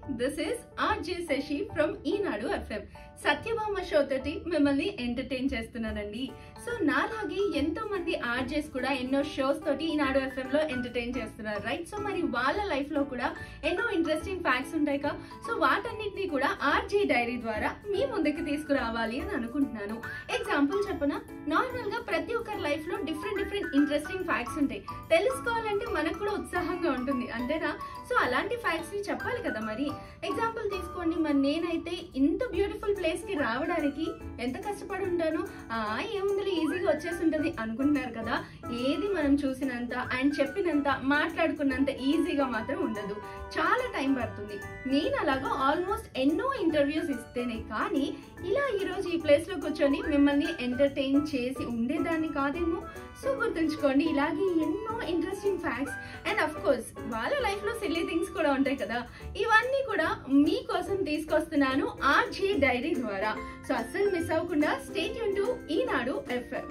This is RJ Sashi from Eenadu FM. Satyabhama show తోటి మిమ్మల్ని entertain చేస్తున్నానండి. సో నాలాగే ఎంతో మంది ఆర్జేస్ కూడా ఎన్నో షోస్ తోటి ఈనాడు ఎఫ్ఎం లో ఎంటర్టైన్ చేస్తున్నారు, రైట్? సో మరి వాళ్ళ లైఫ్ లో కూడా ఎన్నో ఇంట్రెస్టింగ్ ఫ్యాక్ట్స్ ఉంటాయి కదా. సో వాటన్నిటిని కూడా ఆర్జే డైరీ ద్వారా మీ ముందుకు తీసుకురావాలి అని అనుకుంటున్నాను. ఎగ్జాంపుల్ చెప్పనా, నార్మల్ గా ప్రతి ఒక్కరి లైఫ్ లో డిఫరెంట్ ఇంట్రెస్టింగ్ ఫ్యాక్ట్స్ ఉంటాయి. తెలుసుకోవాలంటే మనకు కూడా ఉత్సాహంగా ఉంటుంది, అంతేనా? సో అలాంటి ఫ్యాక్ట్స్ ని చెప్పాలి కదా. మరి ఎగ్జాంపుల్ తీసుకోండి, మరి నేనైతే ఇంత బ్యూటిఫుల్ ప్లేస్ కి రావడానికి ఎంత కష్టపడి ఉంటానో, ఏముంది ఈజీగా వచ్చేసి ఉంటుంది అనుకుంటున్నారు కదా. ఏది మనం చూసినంత అండ్ చెప్పినంత మాట్లాడుకున్నంత ఈజీగా మాత్రం ఉండదు, చాలా టైం పడుతుంది. నేను అలాగా ఆల్మోస్ట్ ఎన్నో ఇంటర్వ్యూస్ ఇస్తేనే కానీ ఇలా ఈరోజు ఈ ప్లేస్ లో కూర్చొని మిమ్మల్ని ఎంటర్టైన్ చేసి ఉండేదాన్ని కాదేమో. సో గుర్తుంచుకోండి, ఇలాగే ఎన్నో interesting facts and of course వాళ్ళ లైఫ్ లో సిల్లీ థింగ్స్ కూడా ఉంటాయి కదా. ఇవన్నీ కూడా మీకోసం తీసుకొస్తున్నాను ఆర్జే డైరీ ద్వారా. సో అస్సలు మిస్ అవ్వకుండా stay tune to Eenadu FM.